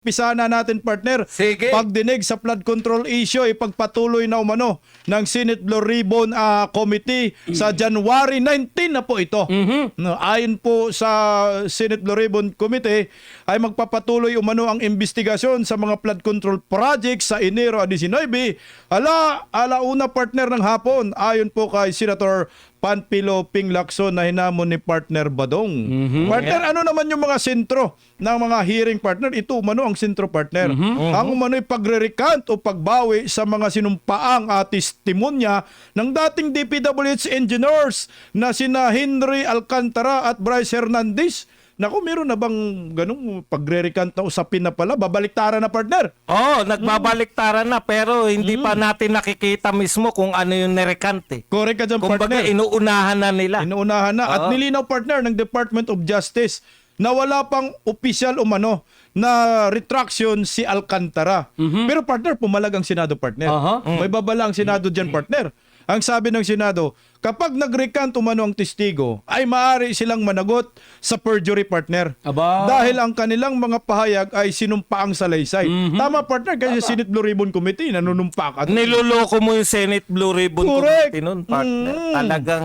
Pisa na natin, partner. Sige. Pagdinig sa flood control issue, ipagpatuloy na umano ng Senate Blue Ribbon Committee sa January 19 na po ito. No, ayon po sa Senate Blue Ribbon Committee, ay magpapatuloy umano ang investigasyon sa mga flood control projects sa Enero 19. Alauna, partner, ng hapon, ayon po kay Senator Panfilo Ping Lacson na hinamon ni partner Badong. Partner, ano naman yung mga sentro ng mga hearing, partner? Ito umano ang sentro, partner. Ang umano'y pagre-recant o pagbawi sa mga sinumpaang testimonya ng dating DPWH engineers na sina Henry Alcantara at Bryce Hernandez. Naku, meron na bang ganung pagre-recant na usapin na pala? Babaliktaran na, partner? Oo, nagbabaliktaran na pero hindi pa natin nakikita mismo kung ano yung nerekante. Correct ka dyan, Kumbaga, partner. inuunahan na nila. Inuunahan na. At nilinaw, partner, ng Department of Justice na wala pang opisyal umano na retraction si Alcantara. Pero, partner, pumalag ang Senado, partner. May babala ang Senado dyan, partner. Ang sabi ng Senado, kapag nag-recant umano ang testigo, ay maaari silang managot sa perjury, partner. Aba. Dahil ang kanilang mga pahayag ay sinumpaang salaysay. Tama, partner, kasi Senate Blue Ribbon Committee, nanunumpa ka. Niloloko mo yung Senate Blue Ribbon Correct. Committee nun, partner. Talagang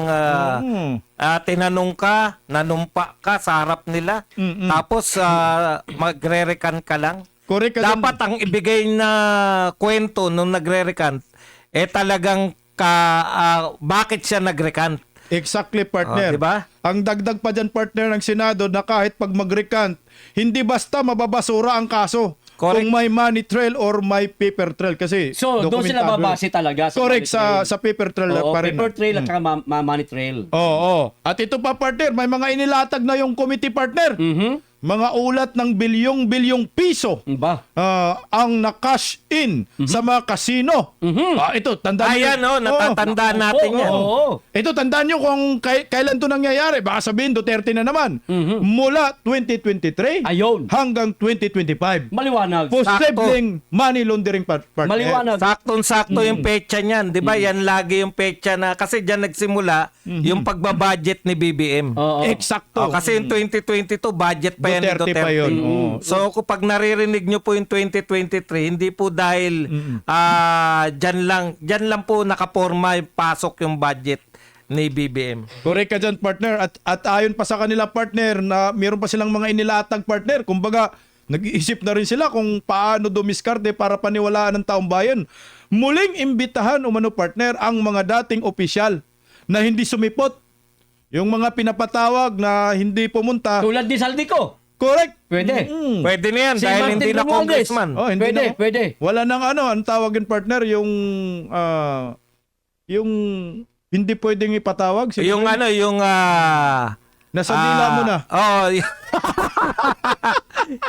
tinanong ka, nanumpa ka sa harap nila, tapos magre-recant ka lang. Correct ka dyan. Dapat ang ibigay na kwento nung nagre-recant, talagang bakit siya nag-recant. Exactly, partner. Diba? Ang dagdag pa dyan, partner, ng Senado na kahit pag mag-recant, hindi basta mababasura ang kaso. Correct. Kung may money trail or may paper trail. Kasi So, doon sila dokumentado. babase talaga. Correct, money trail. sa paper trail Oo, pa rin. paper trail at saka money trail. Oo. At ito pa, partner, may mga inilatag na yung committee, partner. Mga ulat ng bilyong-bilyong piso Ba? ang na-cash in sa mga kasino. Ito, tandaan nyo. Ayan, natatandaan natin yan. Oo. Ito, tandaan nyo kung kailan to nangyayari. Baka sabihin, Duterte na naman. Mula 2023 Ayun. hanggang 2025. Maliwanag. Posibleng money laundering, partner. Maliwanag. Saktong-sakto yung petsa niyan. Di ba? Yan lagi yung petsa na, kasi dyan nagsimula yung pagbabudget ni BBM. Oo. Eksakto. Kasi yung 2022, budget pa yan ni Duterte pa yun. Oo. So, kapag naririnig nyo po yung 2023, hindi po dahil dyan lang po nakaporma yung pasok yung budget ni BBM. Correct ka dyan, partner. At ayon pa sa kanila, partner, na meron pa silang mga inilatag, partner. Kumbaga, nag-iisip na rin sila kung paano dumiskarte para paniwalaan ng taong bayan. Muling imbitahan umano, partner, ang mga dating opisyal na hindi sumipot. Yung mga pinapatawag na hindi pumunta. Tulad ni Saldico. Correct. Pwede. Pwede na yan Si dahil Martin hindi na Romualdez. congressman. Oh, hindi Pwede, na. pwede. Wala nang ang tawagin, partner, yung hindi pwedeng ipatawag. Sino Yung yun? yung Nasa dila mo na.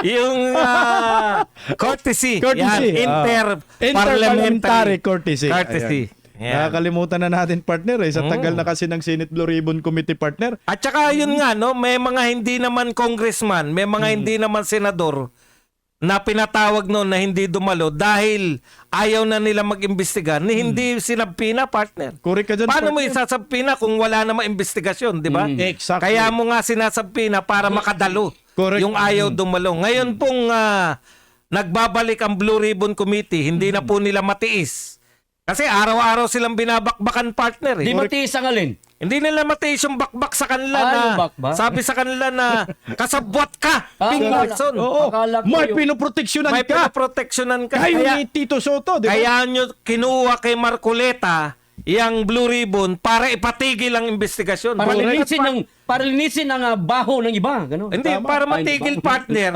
Yung courtesy. Courtesy. Yan, Interparliamentary courtesy. Courtesy. Ayan. Yan. Nakakalimutan na natin, partner, sa tagal na kasi ng Senate Blue Ribbon Committee, partner. At saka yun nga, may mga hindi naman congressman, may mga hindi naman senador na pinatawag noon na hindi dumalo dahil ayaw na nila mag-imbestiga ni hindi sinabpina, partner. Correct ka dyan, Paano mo partner. isasabpina kung wala namang investigasyon, di ba? Exactly. Kaya mo nga sinasabpina para makadalo Correct. yung ayaw dumalo. Ngayon pong nagbabalik ang Blue Ribbon Committee, hindi na po nila matiis. Kasi araw-araw silang binabakbakan, partner. Di matiis ang alin. Hindi nila matiis yung bakbak sa kanila Yung na bakbak? sabi sa kanila na kasabwat ka, Ping akala- Lacson. Oo. Akala ko May yung- pinoproteksyonan May ka. pinoproteksyonan ka. Kayo Kaya, ni Tito Soto, di ba? kaya nyo kinuha kay Marcoleta yung Blue Ribbon para ipatigil ang investigasyon. Para linisin ang baho ng iba. Ganun. Hindi, para Ay, matigil, hindi ba? partner.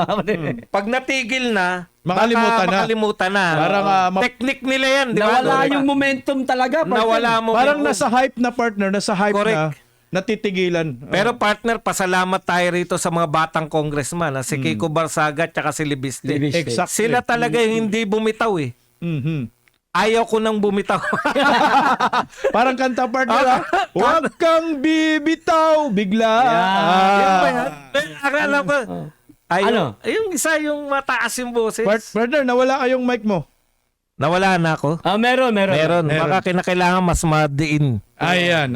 Pag natigil na, Makalimutan na. makalimutan na. Parang, Technique nila yan, di ba? Nawala yung momentum talaga. partner. Nawala mo. Parang nasa hype na, partner, nasa hype Correct. na natitigilan. Pero partner, pasalamat tayo rito sa mga batang congressman, si Kiko Barsaga at saka si Libiste. Libiste. Exactly. Sila talaga yung hindi bumitaw eh. Mhm. Ayaw ko nang bumitaw. Parang kanta, partner, huwag kang bibitaw bigla. Yan ba yan? Akala ko. Ano? Yung isa yung mataas yung boses. Partner, nawala kayong mic mo. Nawala na ako. Meron. Meron. Baka kinakailangan mas madiin. Ayan.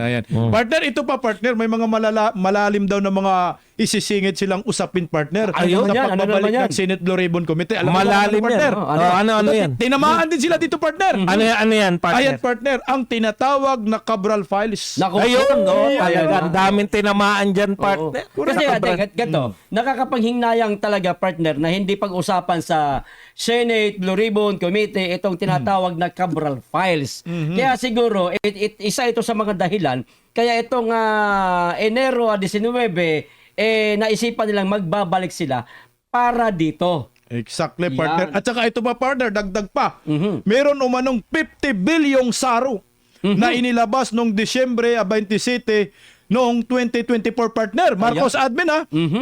Partner, ito pa partner, may mga malalim daw na mga isisingit silang usapin partner. Ayun, sa yan, ano pagbabalik naman yan? ng Senate Blue Ribbon Committee. Alam mo ba, Malalim partner? yan. Ano yan? Tinamaan din sila dito partner. Ano yan, partner? Ayan partner, ang tinatawag na Cabral Files. Naku, Ayun, no? Ayan. Talaga, ang daming tinamaan dyan, Oo. partner. Kasi ganito, nakakapanghingnayang talaga partner na hindi pag-usapan sa Senate Blue Ribbon Committee itong tinatawag na Cabral Files. Kaya siguro isa ito sa mga dahilan kaya itong Enero 19 naisipan nilang magbabalik sila para dito. Exactly, Yan. partner. At saka ito pa, partner, dagdag pa. Meron umanong 50 bilyong saro na inilabas noong Disyembre 27 noong 2024, partner. Marcos Admin,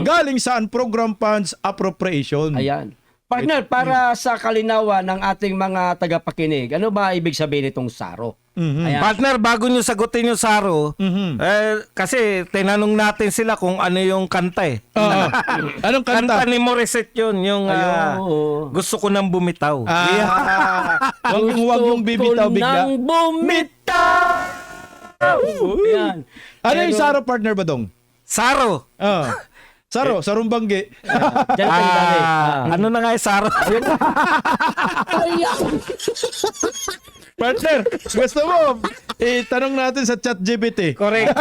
galing saan program funds appropriation. Ayan. Partner, para sa kalinawan ng ating mga tagapakinig, ano ba ibig sabihin itong SARO? Ayan. Partner, bago nyo sagutin yung Saro, kasi tinanong natin sila kung ano yung kanta eh. Oo. Anong Kanta kanta? ni Morissette yun, yung Ayun. gusto ko nang bumitaw. Huwag yung bibitaw bigla. Nang bumitaw! Ayan. Ano yung saro, partner Badong? Saro! Saro, sarong banggi. Diyan tayo dali. Ano na nga yung Saro? Partner, gusto mo, itanong natin sa ChatGPT. Correct.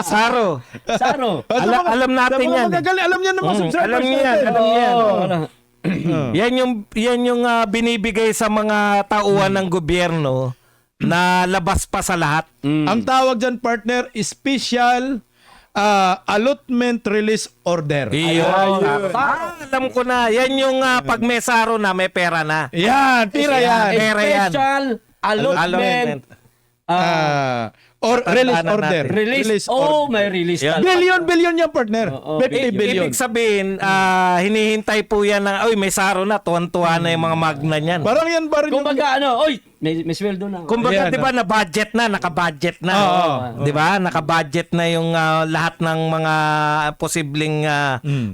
Saro. SARO. Alam natin yan. Alam niya ng mga subscribers Alam niyo yan, natin. alam niyo yan. Oo. Yan yung binibigay sa mga tauhan ng gobyerno na labas pa sa lahat. Ang tawag dyan, partner, special allotment release order. Alam ko na. Yan yung pag may Saro na, may pera na. Yan, tira yan. Pera yan. Special allotment Or release Tandaan order. natin. release. Oh, may release. Yan. Billion yan, partner. 50 billion. Ibig sabihin, hinihintay po yan na, may Saro na, tuwan-tuwa na yung mga magna niyan. Parang yan ba rin yung... Kumbaga oy, may sweldo na. Kumbaga, Ayan, di ba, na-budget na, naka-budget na. Oo. Di ba? Naka-budget na yung lahat ng mga posibleng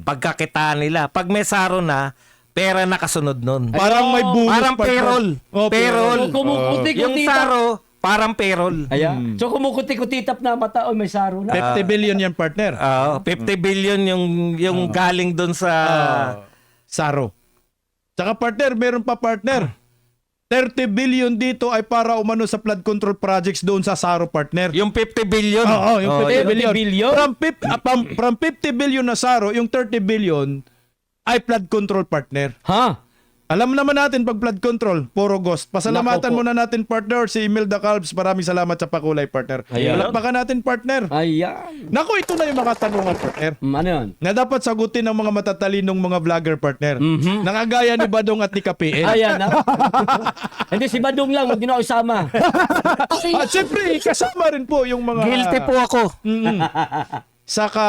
pagkakitaan nila. Pag may Saro na, pera na kasunod nun. Parang may bonus, Parang partner. payroll. Oh, Payroll. Kumukuti-kuti Yung Saro, parang payroll. Ayan. So kumukuti-kutitap na mata, may Saro na. 50 billion yan, partner. 50 billion yung galing doon sa... Saro. Tsaka, partner, meron pa, partner. 30 billion dito ay para umano sa flood control projects doon sa Saro, partner. Yung 50 billion. Oo, yung 50 50 billion. billion? From 50 billion na Saro, yung 30 billion ay flood control, partner. Ha? Alam naman natin pag flood control, puro ghost. Pasalamatan Nako po. muna natin, partner, si Imelda Calves. Maraming salamat sa pakulay, partner. Ayan. Palakpakan natin, partner. Ayan. Naku, ito na yung mga tanungan, partner. Ano yun? Na dapat sagutin ng mga matatalinong mga vlogger, partner. Nakagaya ni Badong at ni Kapiel. Ayan. Hindi, si Badong lang, huwag nyo na isama. At syempre, kasama rin po yung mga... Guilty po ako Saka...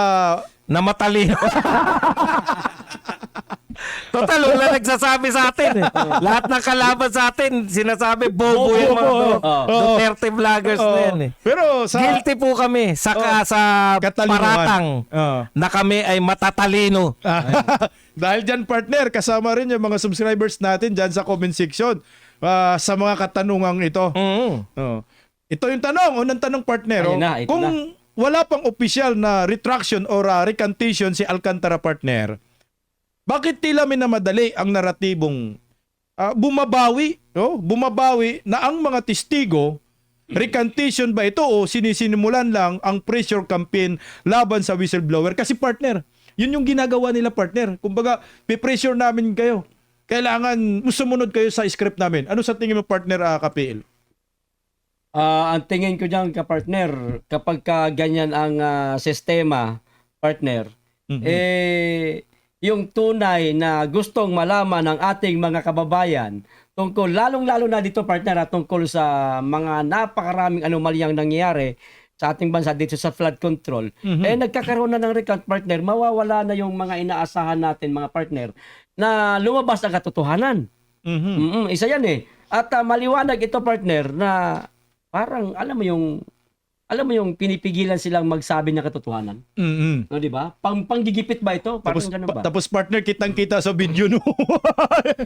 na matalino. Total, wala nagsasabi sa atin. Lahat ng kalaban sa atin, sinasabi, bobo yung mga Duterte vloggers na yan. Pero sa... Guilty po kami sa Katalinuhan. paratang na kami ay matatalino. Dahil dyan, partner, kasama rin yung mga subscribers natin dyan sa comment section sa mga katanungang ito. Ito yung tanong, unang tanong, partner. Ayun na, ito Kung na. wala pang opisyal na retraction or recantation si Alcantara, partner, bakit tila minamadali ang naratibong bumabawi na ang mga testigo, recantation ba ito o sinisimulan lang ang pressure campaign laban sa whistleblower? Kasi, partner, yun yung ginagawa nila, partner. Kumbaga, pipressure namin kayo. Kailangan sumunod kayo sa script namin. Ano sa tingin mo, partner, KPL? Ang tingin ko dyan, kapartner, kapag ganyan ang sistema, partner, yung tunay na gustong malaman ng ating mga kababayan tungkol, lalong-lalo na dito, partner, tungkol sa mga napakaraming anomalyang nangyayari sa ating bansa dito sa flood control, nagkakaroon na ng recount, partner, mawawala na yung mga inaasahan natin, mga partner, na lumabas ang katotohanan. Isa yan eh. At maliwanag ito, partner, na parang, alam mo yung alam mo yung pinipigilan silang magsabi ng katotohanan. Mm-mm. No, di ba? Panggigipit ba ito? Parang Tapos, ganun ba? tapos partner, kitang-kita sa video no.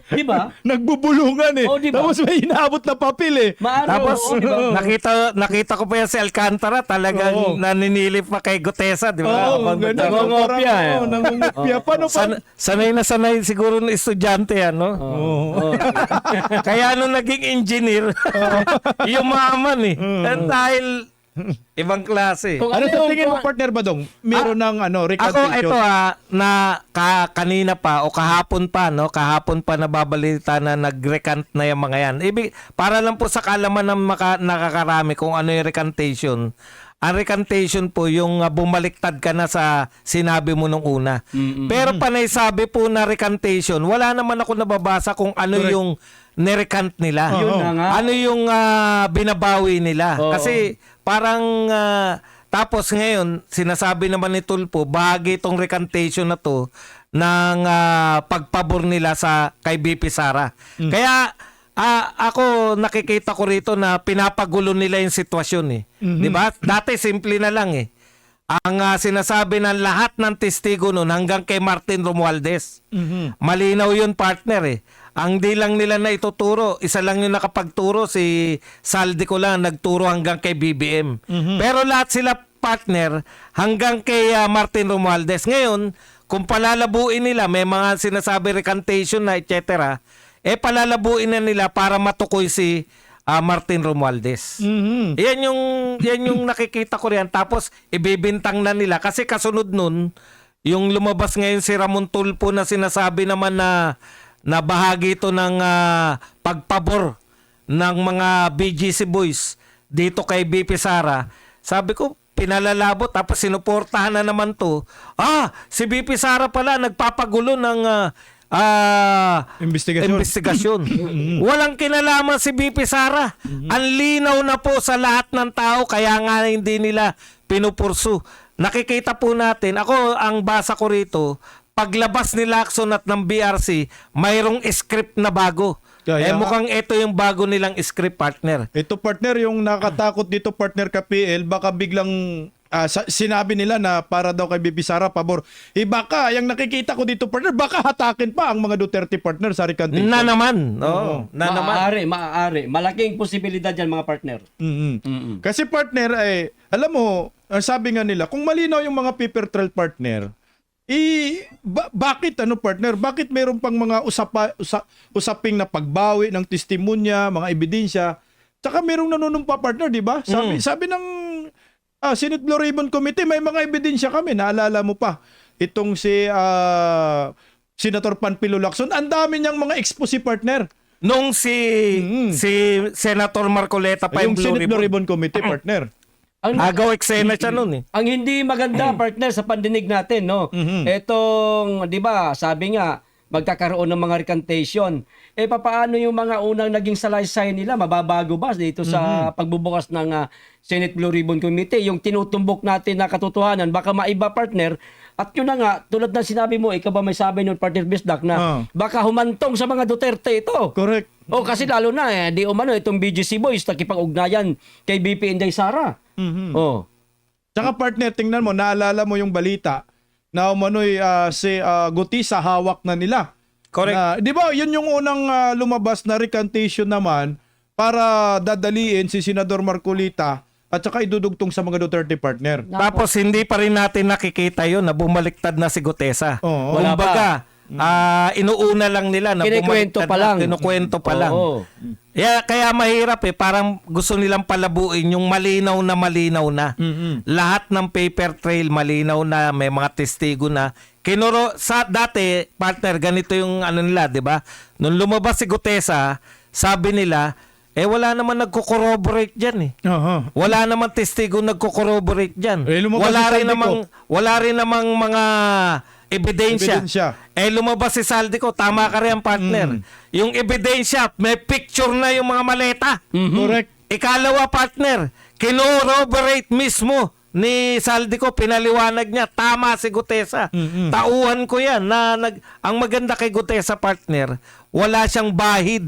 Di ba? Nagbubulungan eh. Oh, di ba? Tapos may inaabot na papel eh. Maaro, Tapos oo, di ba? nakita ko pa yan si Alcantara, talagang Oo. naninilip pa kay Gutesa, di ba? Oo, Habang ganun. Nangungopia, eh. Oo, nangungopia. Paano pa? sanay na sanay siguro ng estudyante yan, no? Oo. Kaya nung naging engineer, yumaman eh. Dahil ibang klase. Kung Ano sa yung- tingin mo, partner Badong? Meron ng Ako recantation? ito na kanina pa o kahapon pa nababalita na nag-recant na yung mga yan. Para lang po sa kalaman ng nakakarami kung ano yung recantation. Ang recantation po yung bumaliktad ka na sa sinabi mo nung una. Pero panay sabi po na recantation, wala naman ako nababasa kung ano Correct. yung nirecant nila. Yun na nga. Ano yung binabawi nila. Oo. Kasi parang tapos ngayon sinasabi naman ni Tulfo bahagi itong recantation na to ng pagpabor nila sa kay BP Sara. Kaya ako nakikita ko rito na pinapagulo nila yung sitwasyon eh. 'Di ba? Dati simple na lang eh. Ang sinasabi ng lahat ng testigo noon hanggang kay Martin Romualdez. Malinaw yun, partner eh. Ang di lang nila na ituturo, isa lang yung nakapagturo, si Saldico lang nagturo hanggang kay BBM. Pero lahat sila, partner, hanggang kay Martin Romualdez. Ngayon, kung palalabuin nila, may mga sinasabi recantation na etc., palalabuin na nila para matukoy si Martin Romualdez. Yan yung nakikita ko riyan. Tapos ibibintang na nila kasi kasunod nun yung lumabas ngayon si Ramon Tulfo na sinasabi naman na bahagi ito ng pagpabor ng mga BGC boys dito kay BP Sara. Sabi ko pinalalabot tapos sinuportahan na naman to. Si BP Sara pala nagpapagulo ng investigasyon. Walang kinalaman si BP Sara. Ang linaw na po sa lahat ng tao kaya nga hindi nila pinupursu. Nakikita po natin, ako ang basa ko rito, paglabas ni Lacson at ng BRC, mayroong script na bago. Kaya mukhang ito yung bago nilang script, partner. Ito partner, yung nakatakot dito partner ka PL, baka biglang sinabi nila na para daw kay BP Sara pabor. Baka, yung nakikita ko dito partner, baka hatakin pa ang mga Duterte partner sa recantation. Na naman. Oo, na naman. Maaari. Malaking posibilidad yan, mga partner. Kasi partner, alam mo, ang sabi nga nila, kung malinaw yung mga paper trail partner, bakit partner? Bakit meron pang mga usaping na pagbawi ng testimonya, mga ebidensya? Tsaka merong nanunumpa partner, di ba? Sabi ng Senate Blue Ribbon Committee, may mga ebidensya kami. Naalala mo pa, itong si Senator Panfilo Lacson, ang dami niyang mga expose partner. Nung si Senator Marcoleta pa Yung yung Senate Blue Ribbon Committee partner. Agaw eksena siya nun eh. Ang hindi maganda, partner, sa pandinig natin, no? Etong, di ba, sabi nga, magkakaroon ng mga recantation. Papaano yung mga unang naging salaysay nila? Mababago ba dito sa pagbubukas ng Senate Blue Ribbon Committee? Yung tinutumbok natin na katotohanan, baka maiba, partner. At yun na nga, tulad ng sinabi mo, ikaw ba may sabi nun, partner Bisdak, na baka humantong sa mga Duterte ito. Correct. Kasi lalo na, di umano, itong BGC Boys, nakipag-ugnayan kay BP Inday Sara. Tsaka partner, tingnan mo, naalala mo yung balita na umano'y si Gutisa hawak na nila. Correct. Di ba, yun yung unang lumabas na recantation naman para dadaliin si Senador Marcolita at saka idudugtong sa mga Duterte partner. Tapos hindi pa rin natin nakikita yun na bumaliktad na si Gutesa. Oo. Wala Kumbaga, inuuna lang nila na Kinikwento bumaliktad pa lang. na, kinukwento pa lang. Oo. Kaya mahirap parang gusto nilang palabuin yung malinaw na. Lahat ng paper trail malinaw na, may mga testigo na. Dati, partner, ganito yung nila, di ba? Nung lumabas si Gutesa, sabi nila, wala naman nagko-corroborate dyan eh. Wala naman testigo nagko-corroborate dyan. Lumabas si Saldico. Wala rin namang mga ebidensya. Lumabas si Saldico, tama ka rin, partner. Yung ebidensya, may picture na yung mga maleta. Correct. Ikalawa, partner, kinorroborate mismo ni Saldico, pinaliwanag niya, tama si Gutesa. Tauhan ko yan. Ang maganda kay Gutesa, partner, wala siyang bahid.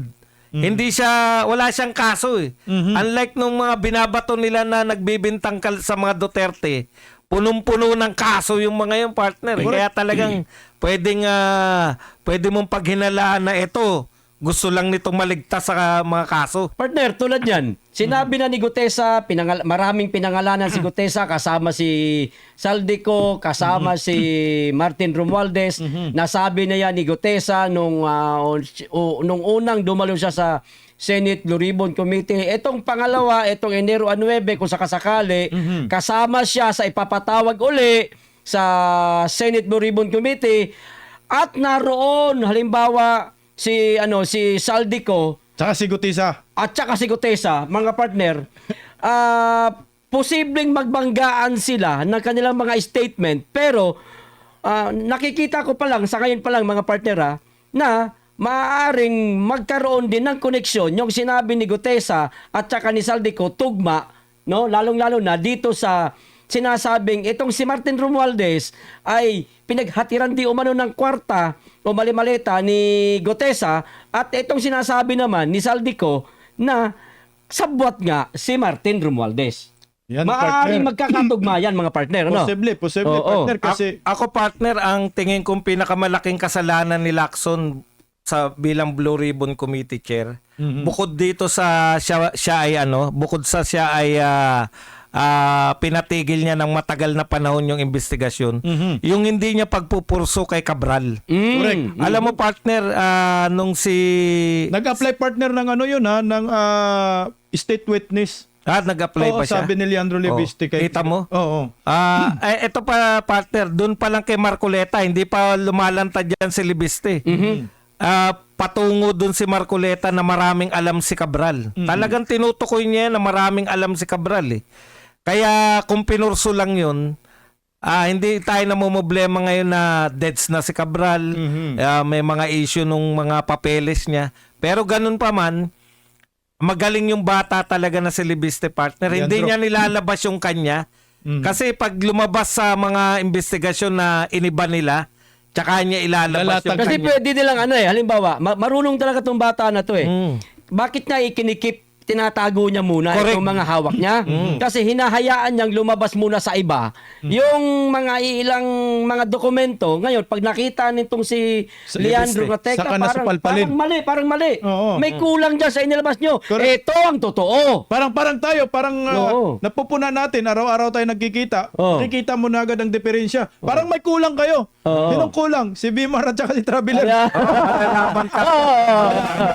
Wala siyang kaso eh. Unlike nung mga binabato nila na nagbibintang sa mga Duterte, punong-puno ng kaso yung mga yung partner. Eh. Kaya talagang pwede mong paghinalaan na ito. Gusto lang nitong maligtas sa mga kaso. Partner, tulad yan, sinabi na ni Gutesa, maraming pinangalanan si Gutesa, kasama si Saldico, kasama si Martin Romualdez. Nasabi na yan ni Gutesa nung unang dumalo siya sa Senate Blue Ribbon Committee. Itong pangalawa, itong Enero 9, kung sakasakali, kasama siya sa ipapatawag uli sa Senate Blue Ribbon Committee. At naroon, halimbawa, si Saldico Tsaka si Gutesa. at saka si Gutesa, mga partner, posibleng magbanggaan sila ng kanilang mga statement, pero nakikita ko pa lang, sa ngayon pa lang mga partner na maaaring magkaroon din ng koneksyon yung sinabi ni Gutesa at saka ni Saldico tugma, no? Lalong-lalo na dito sa sinasabing itong si Martin Romualdez ay pinaghatiran di umano ng kwarta o mali-maleta ni Gutesa, at itong sinasabi naman ni Saldico na sabwat nga si Martin Romualdez. Yan, Maaaring partner. magkakatugma yan, mga partner, ano? Posible, Oo. partner. Kasi Ako partner, ang tingin kong pinakamalaking kasalanan ni Lacson sa bilang Blue Ribbon Committee Chair, bukod dito sa siya ay pinatigil niya ng matagal na panahon yung investigasyon, yung hindi niya pagpupurso kay Cabral. correct. Alam mo partner, nung si Nag-apply partner ng ng state witness. nag-apply Oo, pa siya. sabi ni Leandro Lebiste kay... Kita mo? Oo. Ito pa partner, doon pa lang kay Marcoleta, hindi pa lumalantad yan si Libiste. Patungo doon si Marcoleta na maraming alam si Cabral. Talagang tinutukoy niya na maraming alam si Cabral eh. Kaya kung pinurso lang yun, hindi tayo namumblema ngayon na deads na si Cabral, may mga issue nung mga papeles niya. Pero ganun pa man, magaling yung bata talaga na si Libiste partner. Hindi niya nilalabas yung kanya. Kasi pag lumabas sa mga investigasyon na iniba nila, tsaka niya ilalabas yung Kasi kanya. pwede nilang halimbawa, marunong talaga tong bata na to eh. Bakit nga ikinikip, tinatago niya muna Correct. itong mga hawak niya? Kasi hinahayaan niyang lumabas muna sa iba yung mga ilang mga dokumento. Ngayon, pag nakita nitong si Sa Leandro Libiste, Gateca, saka nasupalpalin. parang mali. Oo. May kulang dyan sa inilabas niyo. Correct. Ito ang totoo. Parang tayo, Oo. napupuna natin, araw-araw tayo nagkikita. Oo. Nakikita mo na agad ang diferensya. Parang may kulang kayo. Oo. Sinong kulang? Si Bimar at saka si Traveler.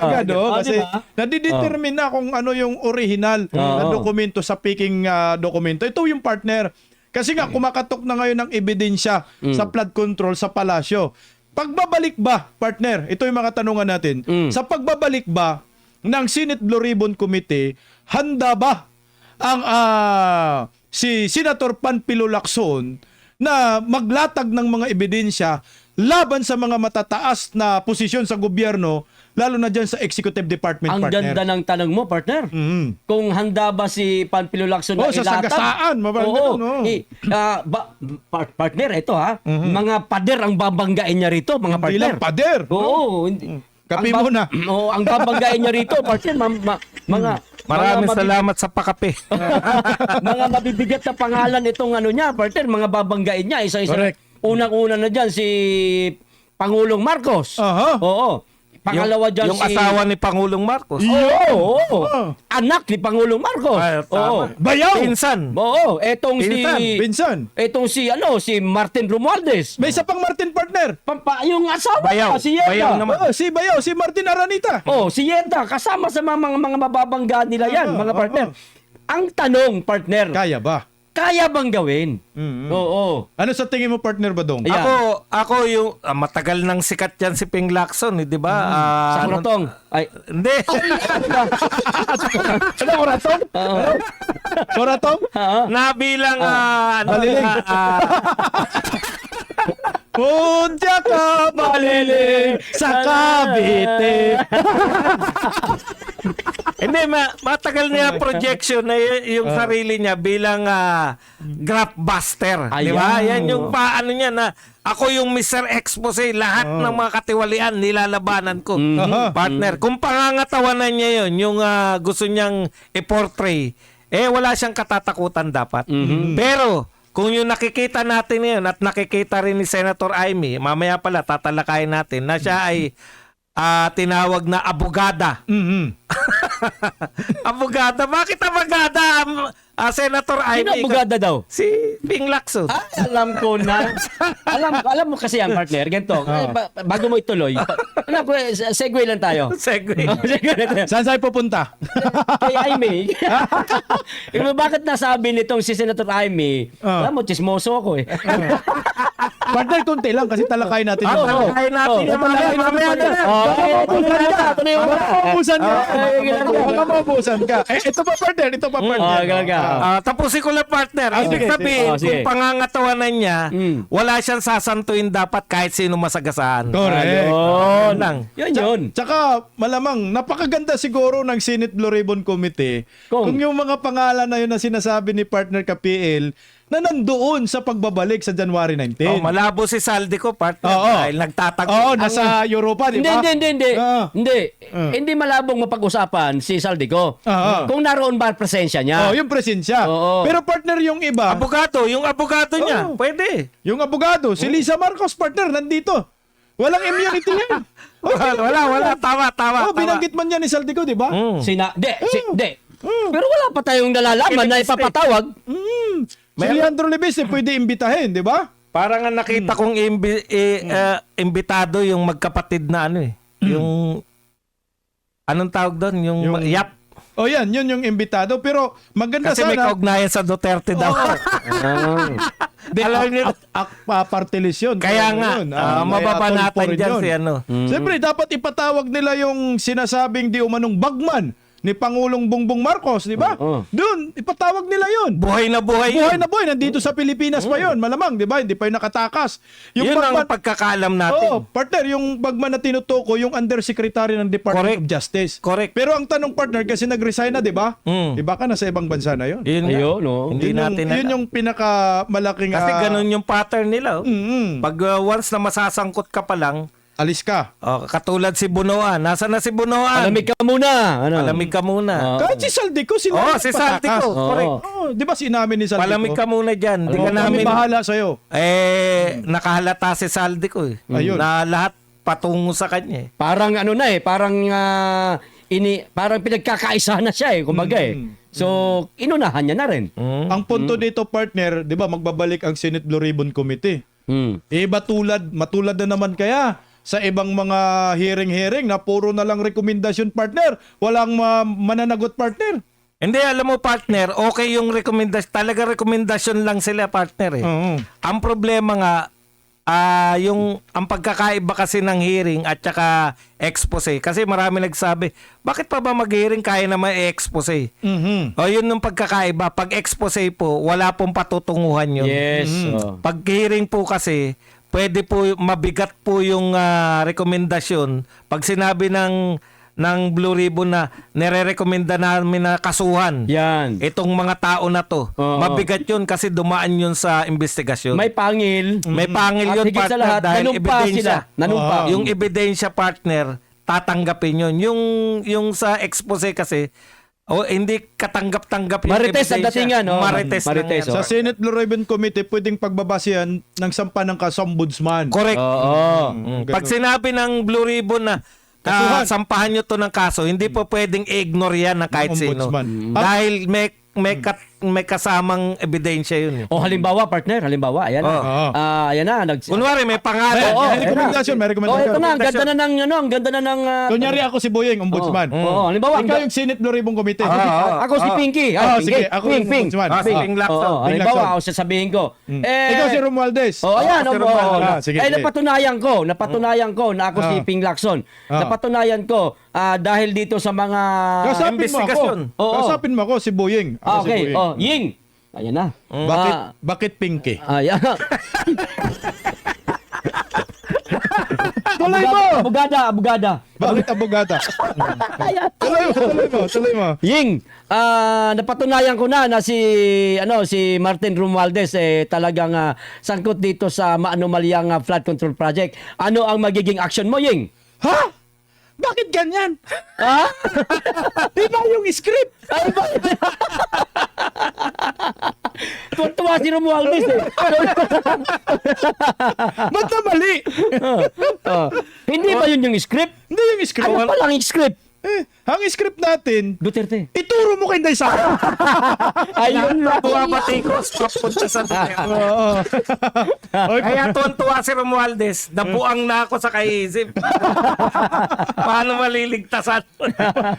Agad, kasi diba? nadidetermine na kung ano yung original na dokumento sa peking dokumento. Ito yung partner. Kasi nga, kumakatok na ngayon ng ebidensya sa flood control sa palasyo. Pagbabalik ba, partner, ito yung mga tanungan natin, sa pagbabalik ba ng Senate Blue Ribbon Committee, handa ba ang si Senator Panfilo Lacson na maglatag ng mga ebidensya laban sa mga matataas na posisyon sa gobyerno, lalo na dyan sa Executive Department, Ang partner? ganda ng tanong mo, partner. Kung handa ba si Panfilo Lacson na Sa ilatag? sagasaan, Oo. no? Partner, ito mga pader ang babanggain niya rito, mga partner. Bilang pader. Oo. Kape muna. Oo, ang babanggain niya rito, partner, Maraming salamat sa pakape. mga mabibigat na pangalan itong niya, partner, mga babanggain niya, isa-isa. Correct. Unang-una na dyan, si Pangulong Marcos. Aha. Oo. Pangalawa dyan yung si... asawa ni Pangulong Marcos. Oo. Anak ni Pangulong Marcos. Ay, Oo. tama. Bayaw! Pinsan. Oo, etong Pinsan. Pinsan. si Martin Romualdez. May isa pang Martin, partner. Yung asawa Bayaw. si Yeda. Bayaw naman. Si Bayaw, si Martin Aranita. Oh, si Yeda kasama sa mga mababangga nila yan, mga partner. Ang tanong, partner, Kaya ba? kaya bang gawin? Oo. Ano sa tingin mo, partner Badong? Ayan. Ako yung matagal nang sikat yan si Ping Lacson, di ba? Sa Kuratong. Ay, Hindi. ano Kuratong? Oo. Soratong? Oo. Nabilang Maliling. Punta ka baliling sa Cavite. Hindi, matagal niya projection na yung sarili niya bilang graph buster. Di ba? Ayan. Yan yung paano niya na ako yung Mr. Expose, lahat ng mga katiwalian nilalabanan ko. Partner, kung pangangatawanan niya yun, yung gusto niyang i-portray, wala siyang katatakutan dapat. Pero, kung yung nakikita natin ngayon at nakikita rin ni Senator Amy, mamaya pala tatalakayin natin na siya ay tinawag na abogada. Abogada? Bakit abogada? Senator Sino Amy. abogada daw? Si Ping Lacson. Alam ko na. alam mo kasi yan, partner. Ganito. Bago mo ituloy. Alam ko, segue lang tayo. Segway. Segue lang tayo. Saan sa'yo pupunta? Kay Aimee. Bakit nasabi nitong si Senator Aimee? Alam mo, chismoso ako eh. Partner, kunti lang kasi talakay natin. Oo. Talakayin natin yung mamaya na lang. Ito na yung Maubusan ka. Baka maubusan ka. Ito pa partner, ito pa partner. Tapusin ko lang, partner. Ibig sige, sabihin, sige. kung pangangatawanan niya, wala siyang sasantuin dapat kahit sino masagasaan. Correct. Ayun. Lang. Yun. Tsaka malamang napakaganda siguro ng Senate Blue Ribbon Committee kung yung mga pangalan na yun na sinasabi ni partner ka-PL na nandoon sa pagbabalik sa January 19. Malabo si Saldi ko, partner. Oo. Dahil nagtatago. Oo, nasa Europa, di ba? Hindi. Ah. Hindi malabong mapag-usapan si Saldico. Kung naroon ba ang presensya niya. Yung presensya. Oo. Pero partner yung iba, Abogado, yung abogado niya. Oo. Pwede. yung abogado, si Lisa Marcos partner nandito. Walang immunity yan. Wala. Tama. Binanggit man yan ni Saldico, di ba? Di. Pero wala pa tayong nalalaman na ipapatawag. Si Leandro Lebes pwede imbitahin, di ba? Parang nga nakita kong imbitado yung magkapatid na ano eh. Yung anong tawag doon? Yung yap. O yan, yun yung imbitado. Pero maganda Kasi may sana. kaugnayan sa Duterte daw. Alam niyo, Party list yun. kaya nga, mababa natin dyan si ano. Siyempre, dapat ipatawag nila yung sinasabing di umanong bagman ni Pangulong Bongbong Marcos, di ba? Doon, ipatawag nila yun. Buhay na buhay Buhay yun. na buhay, nandito sa Pilipinas pa yun. Malamang, di ba? Hindi pa yun nakatakas. Yun ang pagkakaalam natin. Oo, partner, yung bagman na tinutuko, yung undersecretary ng Department Correct. of Justice. Correct. Pero ang tanong, partner, kasi nag-resign na, di ba? Mm. Di ba ka nasa ibang bansa na yun? Yun nga. Ayun, no? Hindi natin yun alam. yung pinakamalaking... Kasi ganun yung pattern nila. Oh. Mm-mm. Pag once na masasangkot ka pa lang, Alis ka. katulad si Bunoan. Nasaan na si Bunoan? Alamig ka muna. Ano? Palamig ka muna. Kahit si Saldico, sila Si Saldico. Correct. Di ba sinamin ni Saldico? Palamig ka muna dyan. Di ka Kami namin... bahala sa'yo. Nakahalata si Saldico eh. Ayun. Na lahat patungo sa kanya eh. Parang ano na eh, parang pinagkakaisa na siya eh, kumbaga eh. So, inunahan niya na rin. Ang punto dito, partner, di ba, magbabalik ang Senate Blue Ribbon Committee. Matulad na naman kaya sa ibang mga hearing na puro na lang rekomendasyon, partner. Walang mananagot, partner. Hindi, alam mo partner, okay yung rekomendasyon. Talaga rekomendasyon lang sila partner eh. Oo. Ang problema nga, ang pagkakaiba kasi ng hearing at saka expose. Kasi marami nagsabi, bakit pa ba mag-hearing kaya naman i-expose? O yun yung pagkakaiba. Pag expose po, wala pong patutunguhan yun. Yes. Pag hearing po kasi, pwede po, mabigat po yung rekomendasyon. Pag sinabi ng Blue Ribbon na nire-recommenda namin na kasuhan Yan. itong mga tao na to. Oo. Mabigat yun kasi dumaan yun sa investigasyon. May pangil. May pangil At yun, higit sa partner, lahat, dahil nanumpa sila. Nanumpa. Yung ebidensya, partner, tatanggapin yun. Yung sa expose kasi, hindi katanggap-tanggap yung Marites ang ebidensya. datingan, no? Marites, Marites, lang yan. Sa Senate Blue Ribbon Committee, pwedeng pagbabasihan ng sampa ng kasombudsman. Correct. Oo. Pag sinabi ng Blue Ribbon na Kasuhan. sampahan nyo to ng kaso, hindi po pwedeng i-ignore yan ng kahit Ng sino. ombudsman. Dahil may kasamang ebidensya yun. O halimbawa, partner, ayan na. Oo. Ayan na. Kunwari, may pangalan. May rekomendasyon, may Oh, rekomendasyon. ito na, ang ganda na ng, ang ganda na ng... Kunyari ako si Boyeng, ombudsman. Oo, halimbawa, Ikaw yung Senate Blue Ribbon Committee. ako si Pinky. sige, ako yung ombudsman. Si Ping Lacson. Oo, Ping halimbawa, Lacson. ako sasabihin ko. Ikaw si Romualdez. Ayan. si Romualdez. Sige, sige. Napatunayan ko na ako si Ping Lacson. Napatunayan ko dahil dito sa mga... Kausapin mo ako. investigasyon. Oo. Kausapin mo ako, si Boyeng. Ako si Okay, Boyeng. Ying. Ayan na. Bakit Pinky? Ayan. Tuloy mo! Abogada. Bakit abogada? Tuloy mo. Ying, napatunayan ko na si Martin Romualdez talagang sangkot dito sa maanumalyang flood control project. Ano ang magiging action mo, Ying? Ha? Bakit ganyan? Ha? Iba yung script. Ay ba? Tuwa si Romualdez eh. Ba't na mali? Hindi ba yun yung script? Hindi yung script. Ano pa lang yung script? Ang script natin, Duterte. ituro mo kay Inday Sara. Ayun lang. Bumabatikos papunta sa Duterte. Oo. Oy, Kaya tuwan-tuwa si Romualdez, nabuang na ako sa kaisip. Paano maliligtasan?